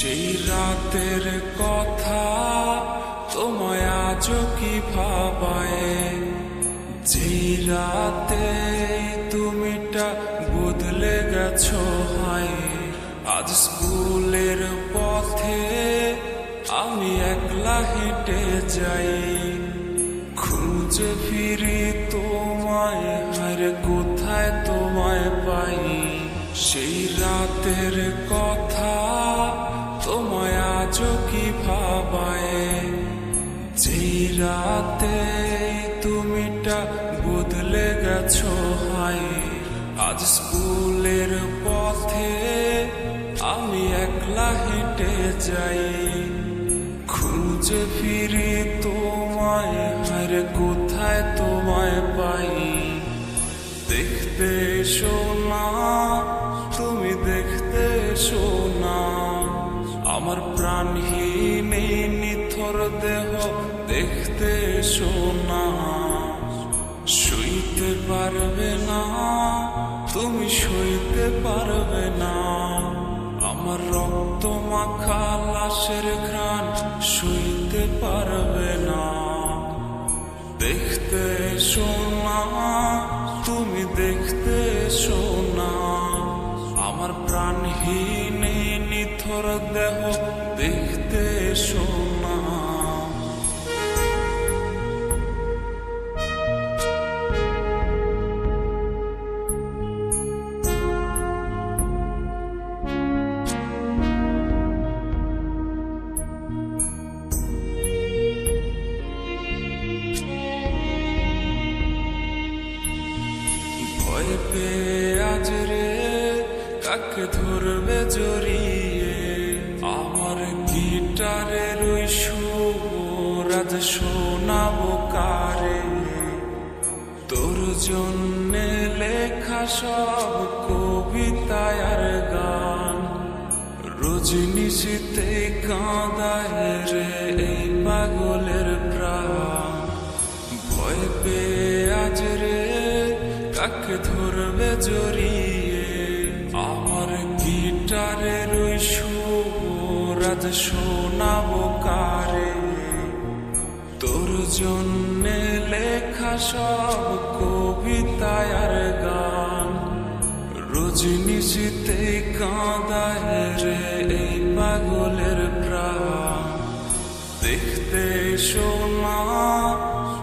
সেই রাতের কথা তোমায় আজও কি ভাবায়, যেই রাতে তুমিটা বদলে গেছো হায়। আজ স্কুলের পথে আমি একলা হেঁটে যাই, খুঁজে ফিরি তোমায়, হায় কোথায় তোমায় পাই। সেই রাতের কথা তোমায় আজও কি ভাবায়, যেই রাতে তুমিটা বদলে গেছো হায়। আজ স্কুলের পথে আমি একলা হেঁটে যাই, খুঁজে ফিরি তোমায়, হায় কোথায় তোমায় পাই। দেখতে এসো না, তুমি দেখতে এসো না, আমার প্রাণহীন এই নিথর দেহ দেখতে এসো না। সইতে পারবে না, তুমি সইতে পারবে না, আমার রক্ত মাখা লাশের ঘ্রাণ সইতে পারবে না। দেখতে এসো না, তুমি দেখতে এসো না, আমার প্রাণহীন এই নিথর দেহ দেখতে এসো না। ভয় পেয়ে আজ রে কাকে ধরবে জড়িয়ে, আমার গিটারের ওই সুর আজ শোনাবো কারে। তোর জন্যে লেখা সব কবিতা আর গান, রজনীশীতে কাঁদায় রে এই পাগলের প্রাণ। ভয় পেয়ে আজ রে কাকে ধরবে জড়িয়ে, আমার গিটারের ওই সুর আজ শোনাবো কারে। তোর জন্যে লেখা সব কবিতা আর গান, রজনীশীতে কাঁদায় রে এই পাগলের প্রাণ। দেখতে এসো না,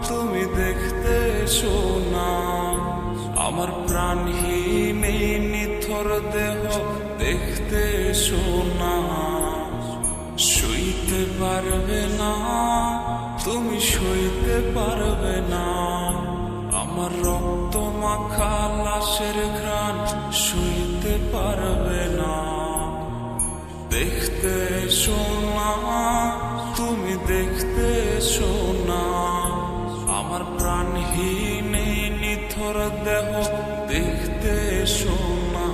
তুমি দেখতে এসো না, আমার প্রাণহীন এই নিথর দেহ দেখতে এসো না। সইতে পারবে না, তুমি সইতে পারবে না, আমার রক্ত মাখা লাশের ঘ্রাণ সইতে পারবে না। দেখতে এসো না, তুমি দেখতে এসো না, আমার প্রাণহীন এই নিথর দেহ দেখতে এসো না।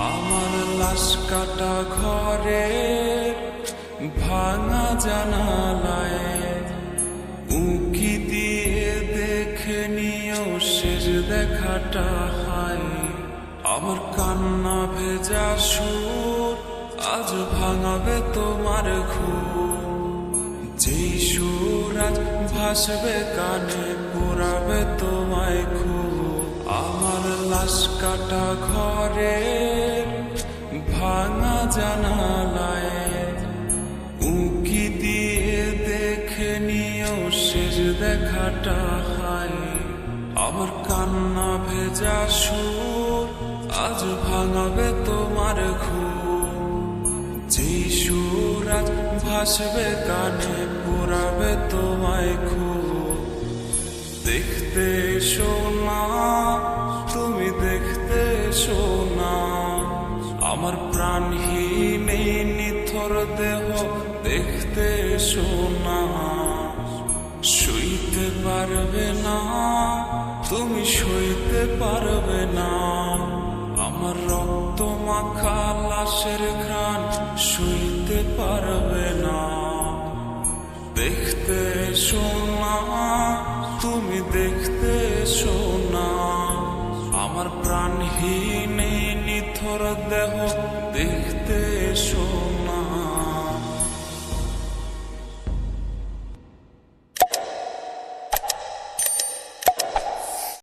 আমার লাশ কাটা ঘরে ভাঙা জানালায় উঁকি দিয়ে দেখে নিও শেষ দেখাটা হায়। আমার কান্না ভেজা সুর আজ ভাঙাবে তোমার ঘুম, যেই সুর আজ ভাসবে কানে পোড়াবে তোমায় খুব। আমার লাশ কাটা ঘরে ভাঙা জানালায় উঁকি দিয়ে দেখে নিও শেষ দেখাটা হায়। আমার কান্না ভেজা সুর আজ ভাঙাবে তোমার ঘুম, যেই সুর আজ ভাসবে কানে পোড়াবে তোমায় খুব। দেখতে এসো না, তুমি দেখতে এসো না, আমার প্রাণহীন এই নিথর দেহ দেখতে এসো না। সইতে পারবে না, তুমি সইতে পারবে না, আমার রক্ত মাখা লাশের ঘ্রাণ শুইতে পারবে না। দেখতে এসো না, তুমি দেখতে এসো না, আমার প্রাণহীন এই নিথর দেহ